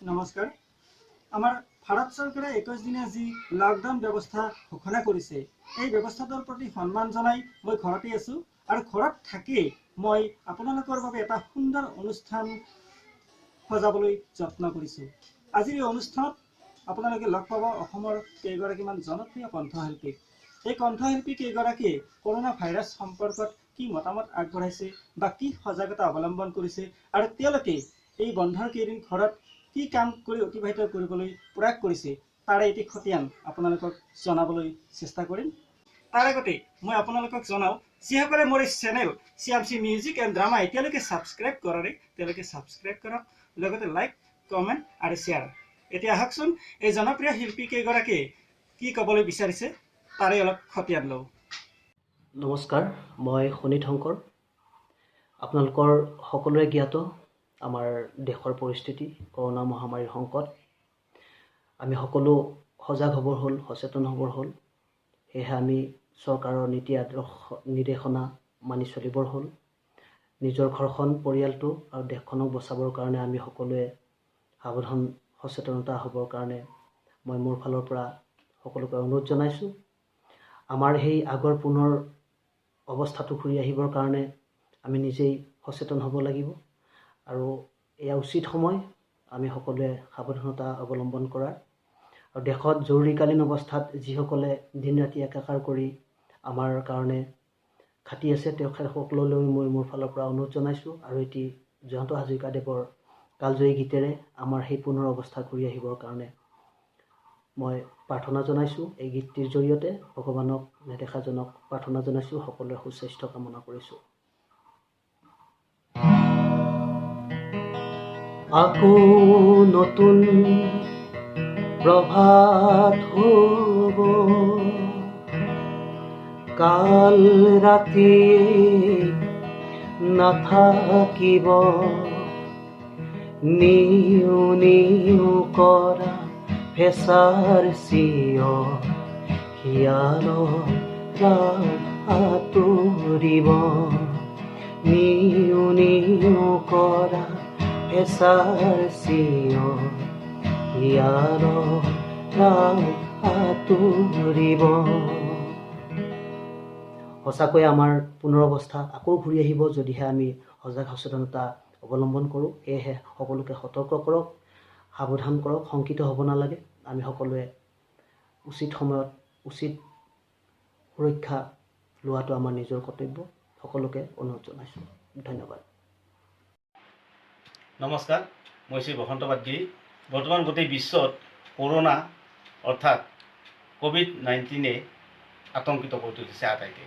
নমস্কাৰ। আমাৰ ভাৰত চৰকাৰে 21 দিনীয়া যি লকডাউন ব্যৱস্থা ঘোষণা কৰিছে, এই ব্যৱস্থাটোৰ প্ৰতি সন্মান জনাই মই ঘৰতে আছোঁ আৰু ঘৰত থাকি মই আপোনালোকৰ বাবে এটা সুন্দৰ অনুষ্ঠান সজাবলৈ যত্ন কৰিছোঁ। আজিৰ এই অনুষ্ঠানত আপোনালোকে লগ পাব অসমৰ কেইগৰাকীমান জনপ্ৰিয় কণ্ঠশিল্পীক। এই কণ্ঠশিল্পী কেইগৰাকীয়ে কৰোনা ভাইৰাছ সম্পৰ্কত কি মতামত আগবঢ়াইছে বা কি সজাগতা অৱলম্বন কৰিছে আৰু তেওঁলোকে এই বন্ধৰ কেইদিন ঘৰত কি কাম কৰি অতিবাহিত কৰিবলৈ প্ৰয়াস কৰিছে তাৰে এটি খতিয়ান আপোনালোকক জনাবলৈ চেষ্টা কৰিম। তাৰ আগতে মই আপোনালোকক জনাওঁ, যিসকলে মোৰ এই channel CMC music and drama এতিয়ালৈকে ছাবস্ক্ৰাইব কৰা নাই তেওঁলোকে ছাবস্ক্ৰাইব কৰক, লগতে লাইক, কমেণ্ট আৰু শ্বেয়াৰ। এতিয়া আহকচোন এই জনপ্ৰিয় শিল্পী কেইগৰাকীয়ে কি ক'বলৈ বিচাৰিছে তাৰে অলপ খতিয়ান লওঁ। নমস্কাৰ, মই শোণিত শংকৰ। আপোনালোকৰ সকলোৱে জ্ঞাত আমাৰ দেশৰ পৰিস্থিতি, কৰোনা মহামাৰীৰ সংকট। আমি সকলো সজাগ হ'বৰ হ'ল, সচেতন হ'বৰ হ'ল। সেয়েহে আমি চৰকাৰৰ নীতি আদৰ্শ নিৰ্দেশনা মানি চলিবৰ হ'ল। নিজৰ ঘৰখন, পৰিয়ালটো আৰু দেশখনক বচাবৰ কাৰণে আমি সকলোৱে সাৱধান সচেতনতা হ'বৰ কাৰণে মই মোৰ ফালৰ পৰা সকলোকে অনুৰোধ জনাইছোঁ। আমাৰ সেই আগৰ পুনৰ অৱস্থাটো ঘূৰি আহিবৰ কাৰণে আমি নিজেই সচেতন হ'ব লাগিব আৰু এয়া উচিত সময় আমি সকলোৱে সাৱধানতা অৱলম্বন কৰাৰ। আৰু দেশত জৰুৰীকালীন অৱস্থাত যিসকলে দিন ৰাতি একাকাৰ কৰি আমাৰ কাৰণে খাটি আছে তেখেতসকললৈ মই মোৰ ফালৰ পৰা অনুৰোধ জনাইছোঁ আৰু এটি জয়ন্ত হাজৰিকাদেৱৰ কালজয়ী গীতেৰে আমাৰ সেই পুনৰ অৱস্থা ঘূৰি আহিবৰ কাৰণে মই প্ৰাৰ্থনা জনাইছোঁ। এই গীতটিৰ জৰিয়তে ভগৱানক নেদেখাজনক প্ৰাৰ্থনা জনাইছোঁ, সকলোৰে সুস্বাস্থ্য কামনা কৰিছোঁ। আকৌ নতুন প্ৰভাত হ'ব, কাল ৰাতি নাথাকিব, নিউ নিউ কৰা ফেঁচাৰ চিঞৰ, শিয়ালৰ আঁতৰিব, নিউ নিউ কৰা ফেঁচাৰ চিঞৰ, শিয়ালৰ আঁতৰিব। সঁচাকৈ আমাৰ পুনৰ অৱস্থা আকৌ ঘূৰি আহিব যদিহে আমি সজাগ সচেতনতা অৱলম্বন কৰোঁ। সেয়েহে সকলোকে সতৰ্ক কৰক, সাৱধান কৰক, শংকিত হ'ব নালাগে। আমি সকলোৱে উচিত সময়ত উচিত সুৰক্ষা লোৱাটো আমাৰ নিজৰ কৰ্তব্য। সকলোকে অনুৰোধ জনাইছোঁ। ধন্যবাদ। নমস্কাৰ, মই শ্ৰী বসন্ত বাগগিৰি। বৰ্তমান গোটেই বিশ্বত কৰোনা অৰ্থাৎ COVID-19 আতংকিত কৰি তুলিছে আটাইকে।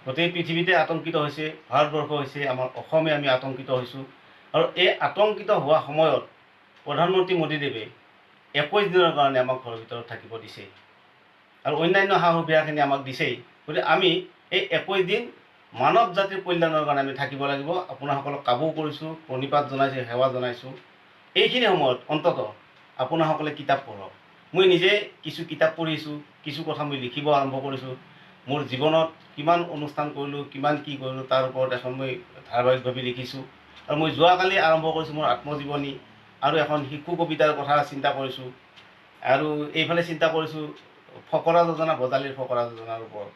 গোটেই পৃথিৱীতে আতংকিত হৈছে, ভাৰতবৰ্ষ হৈছে, আমাৰ অসমে আমি আতংকিত হৈছোঁ। আৰু এই আতংকিত হোৱা সময়ত প্ৰধানমন্ত্ৰী মোদীদেৱে 21 দিনৰ কাৰণে আমাক ঘৰৰ ভিতৰত থাকিব দিছে আৰু অন্যান্য সা সুবিধাখিনি আমাক দিছেই। গতিকে আমি এই 21 দিন মানৱ জাতিৰ কল্যাণৰ কাৰণে আমি থাকিব লাগিব। আপোনাসকলক কাবৌ কৰিছোঁ, প্ৰণিপাত জনাইছোঁ, সেৱা জনাইছোঁ। এইখিনি সময়ত অন্ততঃ আপোনাসকলে কিতাপ পঢ়ক। মই নিজে কিছু কিতাপ পঢ়িছোঁ, কিছু কথা মই লিখিব আৰম্ভ কৰিছোঁ। মোৰ জীৱনত কিমান অনুষ্ঠান কৰিলোঁ, কিমান কি কৰিলোঁ তাৰ ওপৰত এখন মই ধাৰাবাহিকভাৱে লিখিছোঁ। আৰু মই যোৱাকালি আৰম্ভ কৰিছোঁ মোৰ আত্মজীৱনী আৰু এখন শিশু কবিতাৰ কথা চিন্তা কৰিছোঁ। আৰু এইফালে চিন্তা কৰিছোঁ ফকৰা যোজনা, বজালীৰ ফকৰা যোজনাৰ ওপৰত।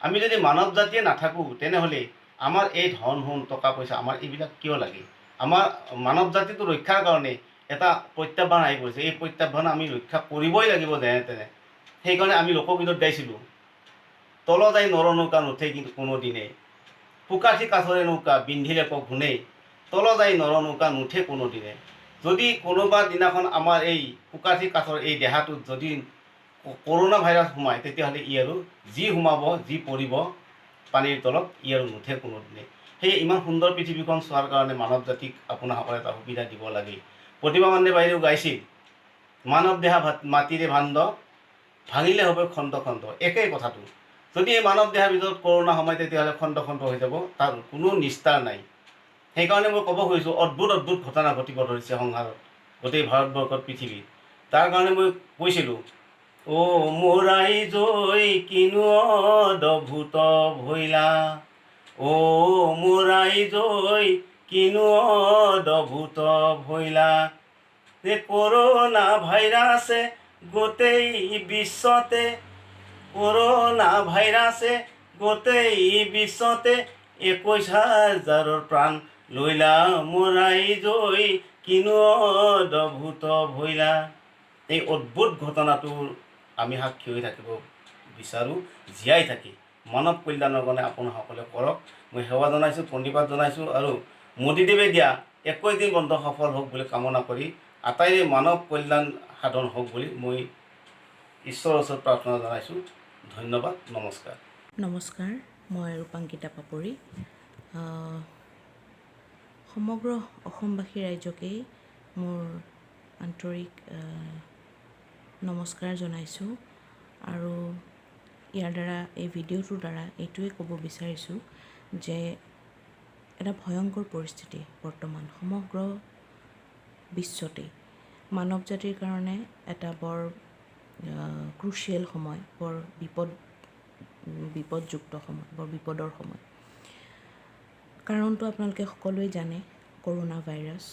আমি যদি মানৱ জাতিয়ে নাথাকোঁ তেনেহ'লে আমাৰ এই ধন সোণ টকা পইচা আমাৰ এইবিলাক কিয় লাগে? আমাৰ মানৱ জাতিটো ৰক্ষাৰ কাৰণে এটা প্ৰত্যাহ্বান আহি পৰিছে। এই প্ৰত্যাহ্বান আমি ৰক্ষা কৰিবই লাগিব যেনে তেনে। সেইকাৰণে আমি লোকগীতত গাইছিলোঁ, তল যাই নৰনৌকা নুঠে কিন্তু কোনোদিনে, পুকাঠি কাঠৰে নৌকা বিন্ধিলে ক ঘূণে, তল যাই নৰনৌকা নুঠে কোনোদিনে। যদি কোনোবা দিনাখন আমাৰ এই পুকাঠি কাঠৰ এই দেহাটোত যদি কৰোনা ভাইৰাছ সোমায় তেতিয়াহ'লে ই আৰু যি সোমাব, যি পৰিব পানীৰ তলত, ই আৰু নুঠে কোনোদিনে। সেয়ে ইমান সুন্দৰ পৃথিৱীখন চোৱাৰ কাৰণে মানৱ জাতিক আপোনাসকলে এটা সুবিধা দিব লাগে। প্ৰতিভা পাণ্ডে বাইদেউ গাইছিল, মানৱ দেহা মাটিৰে ভাণ্ড, ভাঙিলে হ'ব খণ্ড খণ্ড। একেই কথাটো। যদি এই মানৱ দেহাৰ ভিতৰত কৰোণা সোমায় তেতিয়াহ'লে খণ্ড খণ্ড হৈ যাব, তাৰ কোনো নিস্তাৰ নাই। সেইকাৰণে মই ক'ব খুজিছোঁ, অদ্ভুত অদ্ভুত ঘটনা ঘটিব ধৰিছে সংসাৰত, গোটেই ভাৰতবৰ্ষত, পৃথিৱীত। তাৰ কাৰণে মই কৈছিলোঁ, অ' মোৰ ৰাইজৈ কিনো অদ্ভুত ভৈলা, অ' মোৰ ৰাইজৈ কিনো অদ্ভুত ভৈলা, কৰোণা ভাইৰাছে গোটেই বিশ্বতে, কৰোণা ভাইৰাছে গোটেই বিশ্বতে 21,000 প্ৰাণ লৈলা মৰাই জৈ কিনো অদ্ভুত ভৈলা। এই অদ্ভুত ঘটনাটোৰ আমি সাক্ষী হৈ থাকিব বিচাৰোঁ। জীয়াই থাকি মানৱ কল্যাণৰ কাৰণে আপোনাসকলে কৰক। মই সেৱা জনাইছোঁ, প্ৰণিপাত জনাইছোঁ আৰু মোদীদেৱে দিয়া 21 দিন বন্ধ সফল হওক বুলি কামনা কৰি আটাইৰে মানৱ কল্যাণ সাধন হওক বুলি মই ঈশ্বৰৰ ওচৰত প্ৰাৰ্থনা জনাইছোঁ। ধন্যবাদ, নমস্কাৰ। নমস্কাৰ, মই ৰূপাংকিতা পাপৰি। সমগ্ৰ অসমবাসী ৰাইজকেই মোৰ আন্তৰিক নমস্কাৰ জনাইছোঁ আৰু ইয়াৰ দ্বাৰা, এই ভিডিঅ'টোৰ দ্বাৰা এইটোৱে ক'ব বিচাৰিছোঁ যে এটা ভয়ংকৰ পৰিস্থিতি বৰ্তমান সমগ্ৰ বিশ্বতেই মানৱ জাতিৰ কাৰণে এটা বৰ ক্ৰুচিয়েল সময়, বৰ বিপদযুক্ত সময়, বৰ বিপদৰ সময়। কাৰণটো আপোনালোকে সকলোৱে জানে, কৰোণা ভাইৰাছ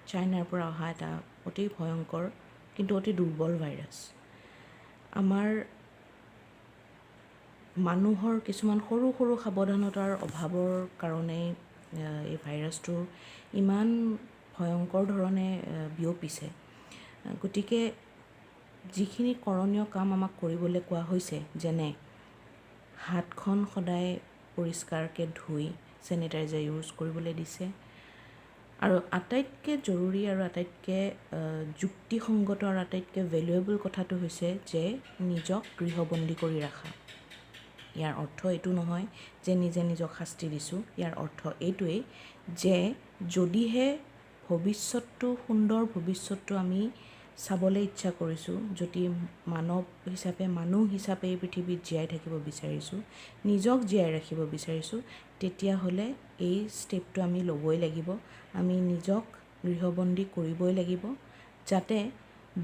চাইনাৰ পৰা অহা এটা অতি ভয়ংকৰ কিন্তু অতি দুৰ্বল ভাইৰাছ। আমাৰ মানুহৰ কিছুমান সৰু সৰু সাৱধানতাৰ অভাৱৰ কাৰণেই এই ভাইৰাছটো ইমান ভয়ংকৰ ধৰণে বিয়পিছে। গতিকে যিখিনি কৰণীয় কাম আমাক কৰিবলৈ কোৱা হৈছে, যেনে হাতখন সদায় পৰিষ্কাৰকৈ ধুই চেনিটাইজাৰ ইউজ কৰিবলৈ দিছে, আৰু আটাইতকৈ জৰুৰী আৰু আটাইতকৈ যুক্তিসংগত আৰু আটাইতকৈ ভেলুৱেবল কথাটো হৈছে যে নিজক গৃহবন্দী কৰি ৰাখা। ইয়াৰ অৰ্থ এইটো নহয় যে নিজে নিজক শাস্তি দিছোঁ। ইয়াৰ অৰ্থ এইটোৱেই যে যদিহে ভৱিষ্যতটো, সুন্দৰ ভৱিষ্যতটো আমি চাবলৈ ইচ্ছা কৰিছোঁ, যদি মানৱ হিচাপে, মানুহ হিচাপে এই পৃথিৱীত জীয়াই থাকিব বিচাৰিছোঁ, নিজক জীয়াই ৰাখিব বিচাৰিছোঁ, তেতিয়াহ'লে এই ষ্টেপটো আমি ল'বই লাগিব। আমি নিজক গৃহবন্দী কৰিবই লাগিব, যাতে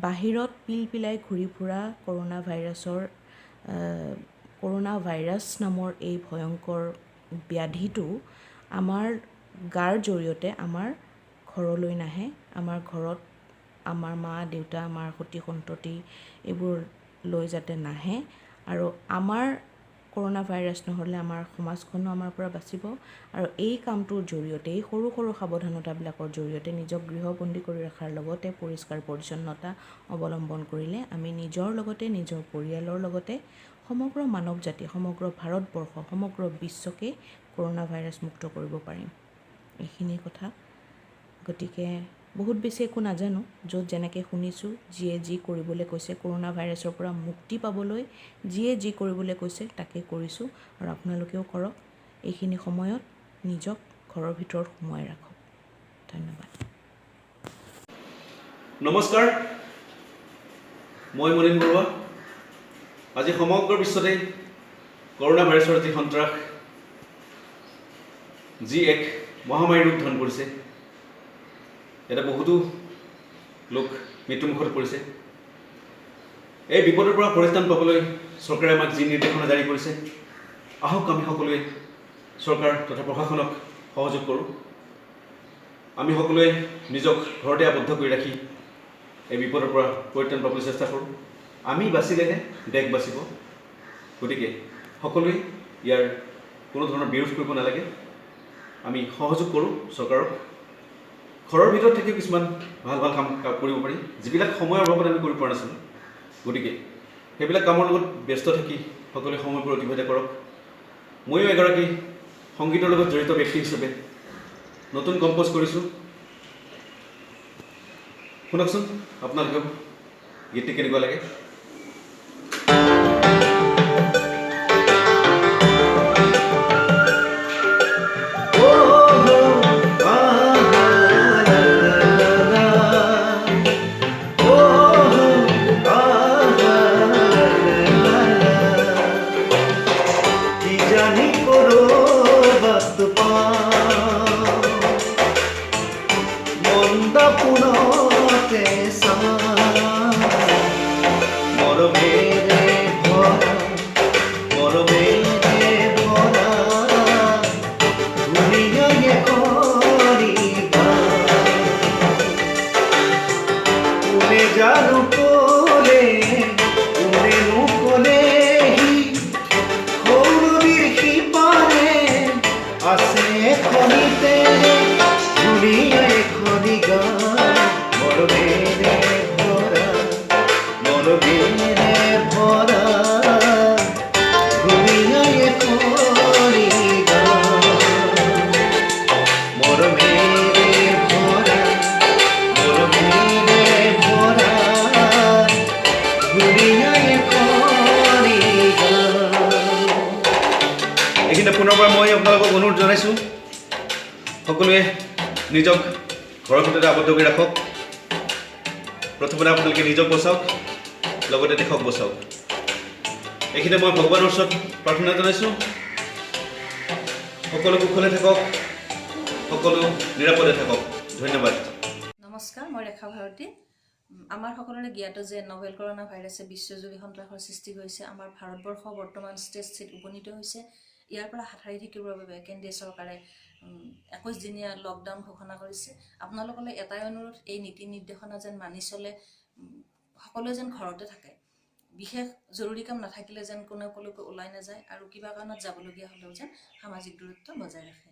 বাহিৰত পিলপিলাই ঘূৰি ফুৰা কৰোণা ভাইৰাছ নামৰ এই ভয়ংকৰ ব্যাধিটো আমাৰ গাৰ জৰিয়তে আমাৰ ঘৰলৈ নাহে, আমাৰ ঘৰত আমাৰ মা দেউতা, আমাৰ সতি সন্ততি এইবোৰ লৈ যাতে নাহে, আৰু আমাৰ কৰোণা ভাইৰাছ নহ'লে আমাৰ সমাজখনো আমাৰ পৰা বাচিব। আৰু এই কামটোৰ জৰিয়তে, এই সৰু সৰু সাৱধানতাবিলাকৰ জৰিয়তে নিজক গৃহবন্দী কৰি ৰখাৰ লগতে পৰিষ্কাৰ পৰিচ্ছন্নতা অৱলম্বন কৰিলে আমি নিজৰ লগতে, নিজৰ পৰিয়ালৰ লগতে সমগ্ৰ মানৱ জাতি, সমগ্ৰ ভাৰতবৰ্ষ, সমগ্ৰ বিশ্বকে কৰোণা ভাইৰাছ মুক্ত কৰিব পাৰিম। এইখিনি কথা। গতিকে বহুত বেছি একো নাজানো, য'ত যেনেকৈ শুনিছোঁ, যিয়ে যি কৰিবলৈ কৈছে, কৰোণা ভাইৰাছৰ পৰা মুক্তি পাবলৈ যিয়ে যি কৰিবলৈ কৈছে তাকে কৰিছোঁ, আৰু আপোনালোকেও কৰক। এইখিনি সময়ত নিজক ঘৰৰ ভিতৰত সোমোৱাই ৰাখক। ধন্যবাদ। নমস্কাৰ, মই মুনীন বৰুৱা। আজি সমগ্ৰ বিশ্বতে কৰোণা ভাইৰাছৰ যি সন্ত্ৰাস, যি এক মহামাৰীৰ ৰূপ ধাৰণ কৰিছে, ইয়াতে বহুতো লোক মৃত্যুমুখত পৰিছে। এই বিপদৰ পৰা পৰিত্ৰাণ পাবলৈ চৰকাৰে আমাক যি নিৰ্দেশনা জাৰি কৰিছে, আহক আমি সকলোৱে চৰকাৰ তথা প্ৰশাসনক সহযোগ কৰোঁ। আমি সকলোৱে নিজক ঘৰতে আবদ্ধ কৰি ৰাখি এই বিপদৰ পৰা পৰিত্ৰাণ পাবলৈ চেষ্টা কৰোঁ। আমি বাচিলেহে দেশ বাচিব। গতিকে সকলোৱে ইয়াৰ কোনো ধৰণৰ বিৰোধ কৰিব নালাগে। আমি সহযোগ কৰোঁ চৰকাৰক। ঘৰৰ ভিতৰত থাকিও কিছুমান ভাল ভাল কাম কৰিব পাৰি, যিবিলাক সময়ৰ অভাৱত আমি কৰিব পৰা নাছিলোঁ। গতিকে সেইবিলাক কামৰ লগত ব্যস্ত থাকি সকলোৱে সময়বোৰ অতিবাহিত কৰক। ময়ো এগৰাকী সংগীতৰ লগত জড়িত ব্যক্তি হিচাপে নতুন কম্প'জ কৰিছোঁ। শুনকচোন আপোনালোকেও গীতটি কেনেকুৱা লাগে। গান মৰমেৰে ভৰা মৰমেৰে ভৰা দুনিয়ায়ে কৰি গান মৰমেৰে ভৰা মৰমেৰে ভৰা দুনিয়ায়ে কৰি গান। এইখিনিতে পুনৰবাৰ মই আপোনালোকক অনুৰোধ জনাইছোঁ সকলোৱে নিজক ঘৰৰ ভিতৰতে আবদ্ধ কৰি ৰাখক। প্ৰথমতে আপোনালোকে নিজক বচাওক, লগতে দেশক বচাওক। এইখিনিতে মই ভগৱানৰ ওচৰত প্ৰাৰ্থনা জনাইছোঁ সকলো কুশলে থাকক, সকলো নিৰাপদে থাকক। ধন্যবাদ। নমস্কাৰ, মই ৰেখা ভাৰতী। আমাৰ সকলোৰে জ্ঞাত যে নভেল কৰোণা ভাইৰাছে বিশ্বজুৰি সন্ত্ৰাসৰ সৃষ্টি কৰিছে। আমাৰ ভাৰতবৰ্ষ বৰ্তমান ষ্টেজ 3ত উপনীত হৈছে। ইয়াৰ পৰা হাত সাৰি থাকিবৰ বাবে কেন্দ্ৰীয় চৰকাৰে 21 দিনীয়া লকডাউন ঘোষণা কৰিছে। আপোনালোকলৈ এটাই অনুৰোধ, এই নীতি নিৰ্দেশনা যেন মানি চলে, সকলোৱে যেন ঘৰতে থাকে। বিশেষ জৰুৰী কাম নাথাকিলে যেন কোনেও কলৈকো ওলাই নাযায়, আৰু কিবা কাৰণত যাবলগীয়া হ'লেও যেন সামাজিক দূৰত্ব বজাই ৰাখে।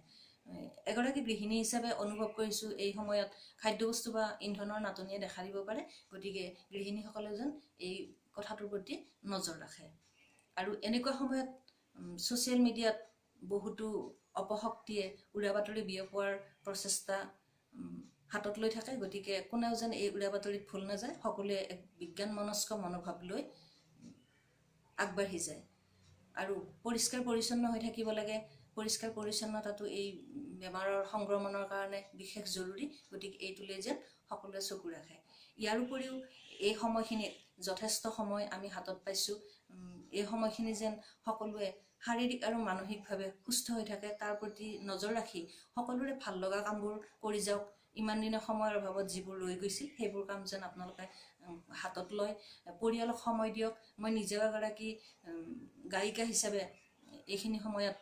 এগৰাকী গৃহিণী হিচাপে অনুভৱ কৰিছোঁ এই সময়ত খাদ্যবস্তু বা ইন্ধনৰ নাটনিয়ে দেখা দিব পাৰে। গতিকে গৃহিণীসকলেও যেন এই কথাটোৰ প্ৰতি নজৰ ৰাখে। আৰু এনেকুৱা সময়ত ছ'চিয়েল মিডিয়াত বহুতো অপশক্তিয়ে উৰা বাতৰি বিয়পোৱাৰ প্ৰচেষ্টা হাতত লৈ থাকে। গতিকে কোনেও যেন এই উৰা বাতৰিত ভুল নাযায়, সকলোৱে এক বিজ্ঞান মনস্ক মনোভাৱ লৈ আগবাঢ়ি যায়। আৰু পৰিষ্কাৰ পৰিচ্ছন্ন হৈ থাকিব লাগে। পৰিষ্কাৰ পৰিচ্ছন্নতাটো এই বেমাৰৰ সংক্ৰমণৰ কাৰণে বিশেষ জৰুৰী। গতিকে এইটোলৈ যেন সকলোৱে চকু ৰাখে। ইয়াৰ উপৰিও এই সময়খিনিত যথেষ্ট সময় আমি হাতত পাইছোঁ। এই সময়খিনি যেন সকলোৱে শাৰীৰিক আৰু মানসিকভাৱে সুস্থ হৈ থাকে, তাৰ প্ৰতি নজৰ ৰাখি সকলোৰে ভাল লগা কামবোৰ কৰি যাওক। ইমান দিনৰ সময়ৰ অভাৱত যিবোৰ ৰৈ গৈছিল সেইবোৰ কাম যেন আপোনালোকে হাতত লয়, পৰিয়ালক সময় দিয়ক। মই নিজেও এগৰাকী গায়িকা হিচাপে এইখিনি সময়ত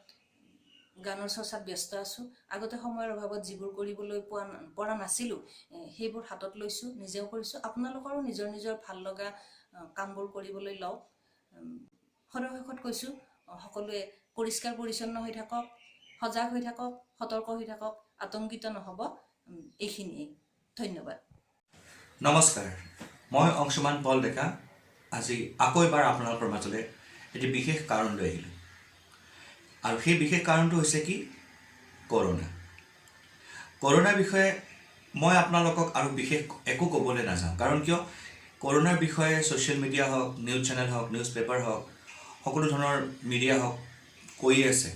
গানৰ চৰ্চাত ব্যস্ত আছোঁ। আগতে সময়ৰ অভাৱত যিবোৰ কৰিবলৈ পৰা নাছিলোঁ সেইবোৰ হাতত লৈছোঁ, নিজেও কৰিছোঁ। আপোনালোকৰো নিজৰ নিজৰ ভাল লগা কামবোৰ কৰিবলৈ লওক। সদশেষত কৈছোঁ, সকলোৱে পৰিষ্কাৰ পৰিচ্ছন্ন হৈ থাকক, সজাগ হৈ থাকক, সতৰ্ক হৈ থাকক, আতংকিত নহ'ব। এইখিনিয়েই। ধন্যবাদ। নমস্কাৰ, মই অংশুমান পল ডেকা। আজি আকৌ এবাৰ আপোনালোকৰ মাজলৈ এটি বিশেষ কাৰণ লৈ আহিলোঁ। আৰু সেই বিশেষ কাৰণটো হৈছে কি? কৰোণা। কৰোণাৰ বিষয়ে মই আপোনালোকক আৰু বিশেষ একো ক'বলৈ নাযাওঁ। কাৰণ কিয়, কৰোণাৰ বিষয়ে ছ'চিয়েল মিডিয়া হওক, নিউজ চেনেল হওক, নিউজ পেপাৰ হওক, সকলো ধৰণৰ মিডিয়া হওক কৈ আছে।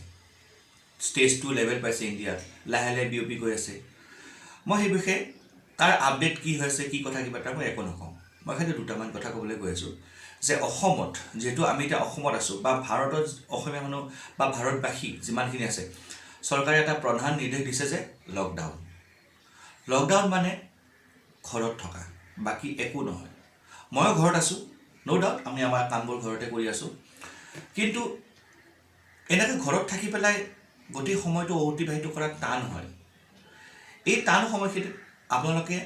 ষ্টেজ 2 লেভেল পাইছে ইণ্ডিয়াত, লাহে লাহে বিয়পি গৈ আছে। মই সেই বিষয়ে তাৰ আপডেট কি হৈছে, কি কথা কিবা তাৰ মই একো নকওঁ। মই খালি দুটামান কথা ক'বলৈ গৈ আছোঁ যে অসমত, যিহেতু আমি এতিয়া অসমত আছোঁ, বা ভাৰতত অসমীয়া মানুহ বা ভাৰতবাসী যিমানখিনি আছে, চৰকাৰে এটা প্ৰধান নিৰ্দেশ দিছে যে লকডাউন। লকডাউন মানে ঘৰত থকা, বাকী একো নহয়। ময়ো ঘৰত আছোঁ, ন' ডাউট আমি আমাৰ কামবোৰ ঘৰতে কৰি আছোঁ। কিন্তু এনেকৈ ঘৰত থাকি পেলাই গোটেই সময়টো অতিবাহিত কৰা টান হয়। এই টান সময়খিনিত আপোনালোকে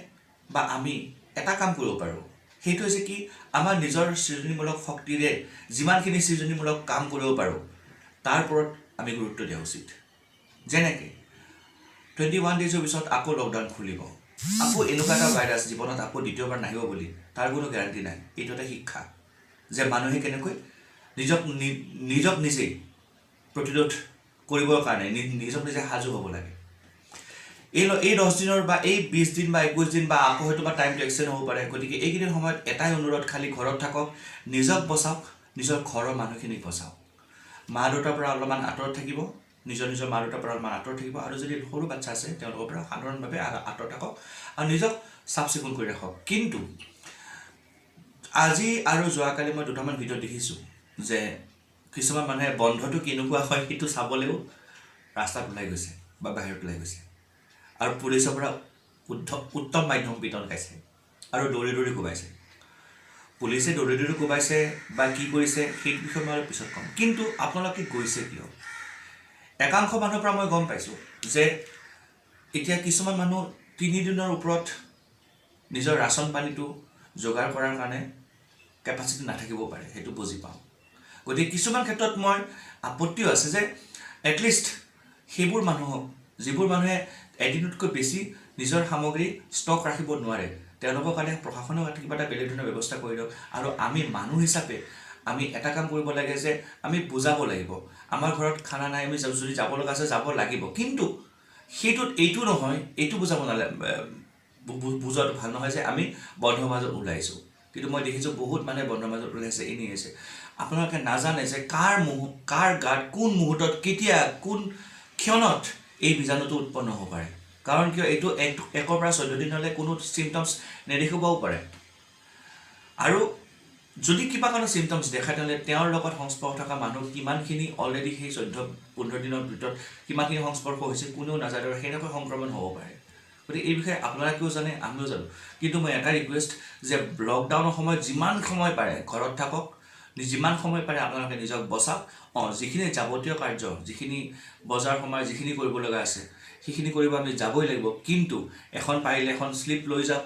বা আমি এটা কাম কৰিব পাৰোঁ, সেইটো হৈছে কি, আমাৰ নিজৰ সৃজনীমূলক শক্তিৰে যিমানখিনি সৃজনীমূলক কাম কৰিব পাৰোঁ তাৰ ওপৰত আমি গুৰুত্ব দিয়া উচিত। যেনেকৈ 21 ডেইজৰ পিছত আকৌ লকডাউন খুলিব, আকৌ এনেকুৱা এটা ভাইৰাছ জীৱনত আকৌ দ্বিতীয়বাৰ নাহিব বুলি তাৰ কোনো গেৰাণ্টি নাই। এইটো এটা শিক্ষা যে মানুহে কেনেকৈ নিজক নিজেই প্ৰতিৰোধ কৰিবৰ কাৰণে নিজক নিজে সাজু হ'ব লাগে। এই 10 দিনৰ বা এই 20 দিন বা 21 দিন বা আকৌ হয়তো বা টাইমটো এক্সটেণ্ড হ'ব পাৰে। গতিকে এইকেইদিন সময়ত এটাই অনুৰোধ, খালি ঘৰত থাকক, নিজক বচাওক, নিজৰ ঘৰৰ মানুহখিনিক বচাওক। মা দেউতাৰ পৰা অলপমান আঁতৰত থাকিব, নিজৰ মা দেউতাৰ পৰা অলপমান আঁতৰত থাকিব। আৰু যদি সৰু বাচ্ছা আছে তেওঁলোকৰ পৰা সাধাৰণভাৱে আঁতৰত থাকক আৰু নিজক চাফ চিকুণ কৰি ৰাখক। কিন্তু আজি আৰু যোৱাকালি মই দুটামান ভিডিঅ' দেখিছোঁ যে কিছুমান মানুহে বন্ধটো কেনেকুৱা হয় সেইটো চাবলৈও ৰাস্তাত ওলাই গৈছে বা বাহিৰত ওলাই গৈছে, আৰু পুলিচৰ পৰা উত্তম মাধ্যম পিটন খাইছে আৰু দৌৰি দৌৰি কোবাইছে। পুলিচে দৌৰি দৌৰি কোবাইছে বা কি কৰিছে সেই বিষয়ে মই অলপ পিছত ক'ম। কিন্তু আপোনালোকে গৈছে কিয়? একাংশ মানুহৰ পৰা মই গম পাইছোঁ যে এতিয়া কিছুমান মানুহ 3 দিনৰ ওপৰত নিজৰ ৰাচন পানীটো যোগাৰ কৰাৰ কাৰণে কেপাচিটি নাথাকিব পাৰে, সেইটো বুজি পাওঁ। গতিকে কিছুমান ক্ষেত্ৰত মই আপত্তিও আছে যে এটলিষ্ট সেইবোৰ মানুহক, যিবোৰ মানুহে এদিনতকৈ বেছি নিজৰ সামগ্ৰী ষ্টক ৰাখিব নোৱাৰে তেওঁলোকৰ কাৰণে প্ৰশাসনেও কিবা এটা বেলেগ ধৰণৰ ব্যৱস্থা কৰি দিয়ক আৰু আমি মানুহ হিচাপে আমি এটা কাম কৰিব লাগে যে আমি বুজাব লাগিব আমাৰ ঘৰত খানা নাই আমি যদি যাব লগা আছে যাব লাগিব কিন্তু সেইটোত এইটো নহয় এইটো বুজাব নালাগে বুজোৱাটো ভাল নহয় যে আমি বন্ধৰ মাজত ওলাইছোঁ কিন্তু মই দেখিছোঁ বহুত মানুহে বন্ধৰ মাজত ওলাইছে এনেই আছে আপোনালোকে নাজানে যে কাৰ গাত কোন মুহূৰ্তত কেতিয়া কোন ক্ষণত এই বীজাণুটো উৎপন্ন হ'ব পাৰে কাৰণ কিয় এইটো 1 পৰা 14 দিনলৈ কোনো চিমটমছ নেদেখিবও পাৰে আৰু যদি কিবা কোনো চিমটমছ দেখায় তেতিয়াহ'লে তেওঁৰ লগত সংস্পৰ্শ থকা মানুহ কিমানখিনি অলৰেডি সেই 14-15 দিনৰ ভিতৰত কিমানখিনি সংস্পৰ্শ হৈছে কোনেও নাজানে আৰু সেনেকৈ সংক্ৰমণ হ'ব পাৰে গতিকে এই বিষয়ে আপোনালোকেও জানে আমিও জানো কিন্তু মই এটা ৰিকুৱেষ্ট যে লকডাউনৰ সময়ত যিমান সময় পাৰে ঘৰত থাকক যিমান সময় পাৰে আপোনালোকে নিজক বচাওক যিখিনি যাৱতীয় কাৰ্য যিখিনি বজাৰ সময় যিখিনি কৰিব লগা আছে সেইখিনি কৰিব আমি যাবই লাগিব কিন্তু এখন পাৰিলে এখন স্লিপ লৈ যাওক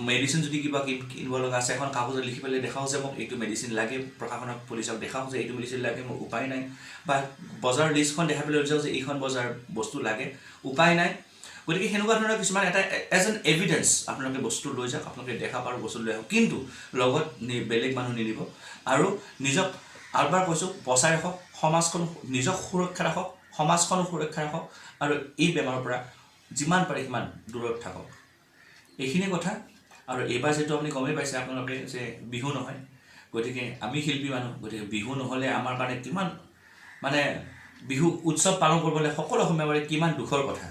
মেডিচিন যদি কিবা কিনিব লগা আছে এখন কাগজত লিখি পেলাই দেখাওক যে মোক এইটো মেডিচিন লাগে প্ৰশাসনক পুলিচক দেখাওক যে এইটো মেডিচিন লাগে মোক উপায় নাই বা বজাৰ লিষ্টখন দেখাই পেলাই লৈ যাওক যে এইখন বজাৰ বস্তু লাগে উপায় নাই গতিকে সেনেকুৱা ধৰণৰ কিছুমান এটা এজ এন এভিডেন্স আপোনালোকে বস্তু লৈ যাওক আপোনালোকে দেখা পাৰ বস্তু লৈ আহক কিন্তু লগত বেলেগ মানুহ নিদিব আৰু নিজক আৰবাৰ কৈছোঁ বচাই ৰাখক সমাজখন নিজক সুৰক্ষা ৰাখক সমাজখনো সুৰক্ষা ৰাখক আৰু এই বেমাৰৰ পৰা যিমান পাৰে সিমান দূৰত থাকক এইখিনি কথা আৰু এইবাৰ যেটো আপুনি গমেই পাইছে আপোনালোকে যে বিহু নহয় গতিকে আমি শিল্পী মানুহ গতিকে বিহু নহ'লে আমাৰ কাৰণে কিমান মানে বিহু উৎসৱ পালন কৰিবলৈ সকলো সময়ৰে কিমান দুখৰ কথা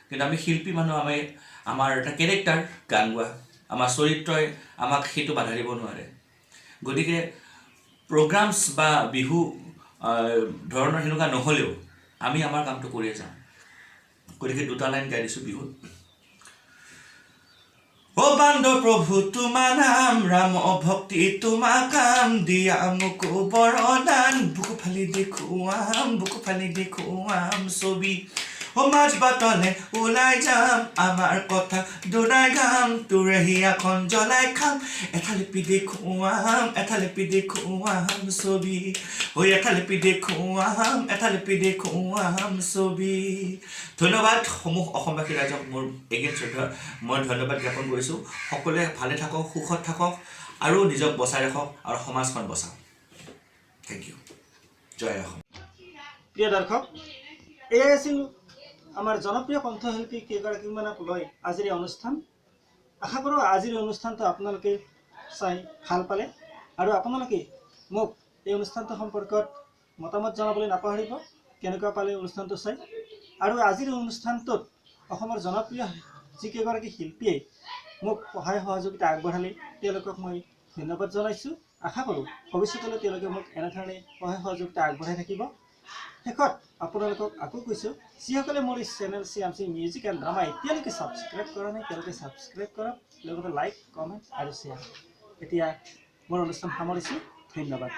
কিন্তু আমি শিল্পী মানুহ আমাৰ এটা কেৰেক্টাৰ গান গোৱা আমাৰ চৰিত্ৰই আমাক সেইটো বাধা দিব নোৱাৰে গতিকে প্ৰগ্ৰামছ বা বিহু ধৰণৰ সেনেকুৱা নহ'লেও আমি আমাৰ কামটো কৰিয়ে যাওঁ গতিকে দুটা লাইন গাই দিছোঁ বিহুত ও বান্ধ প্ৰভু তোমাৰ নাম ৰাম ভক্তি তোমাৰ কাম দিয়া মোক বৰদান বুকু ফালি দেখুৱাম ছবি ও মাছ বাটলে ওলাই যাম আমাৰ কথা দুনাই গাম তোৰেহি এখন জ্বলাই খাম এঠালিপি দেখুৱাম ছবি ঐ এঠালিপি দেখুৱাম ছবি ধন্যবাদ সমূহ অসমবাসী ৰাইজক মোৰ এগেইন মই ধন্যবাদ জ্ঞাপন কৰিছোঁ সকলোৱে ভালে থাকক সুখত থাকক আৰু নিজক বচাই ৰাখক আৰু সমাজখন বচাওক থেংক ইউ জয় অসম প্ৰিয় দৰ্শক এয়াই আছিল আমাৰ জনপ্ৰিয় কণ্ঠশিল্পী কেইগৰাকীমানক লৈ আজিৰ অনুষ্ঠান আশা কৰোঁ আজিৰ অনুষ্ঠানটো আপোনালোকে চাই ভাল পালে আৰু আপোনালোকে মোক এই অনুষ্ঠানটো সম্পৰ্কত মতামত জনাবলৈ নাপাহৰিব কেনেকুৱা পালে অনুষ্ঠানটো চাই আৰু আজিৰ অনুষ্ঠানটোত অসমৰ জনপ্ৰিয় যিকেইগৰাকী শিল্পীয়ে মোক সহায় সহযোগিতা আগবঢ়ালে তেওঁলোকক মই ধন্যবাদ জনাইছোঁ আশা কৰোঁ ভৱিষ্যতলৈ তেওঁলোকে মোক এনেধৰণে সহায় সহযোগিতা আগবঢ়াই থাকিব শেষত আপোনালোকক আকৌ কৈছোঁ যিসকলে মোৰ এই channel CMC music and drama এতিয়ালৈকে ছাবস্ক্ৰাইব কৰা নাই তেওঁলোকে ছাবস্ক্ৰাইব কৰক লগতে লাইক কমেণ্ট আৰু শ্বেয়াৰ এতিয়া মোৰ অনুষ্ঠান সামৰিছোঁ ধন্যবাদ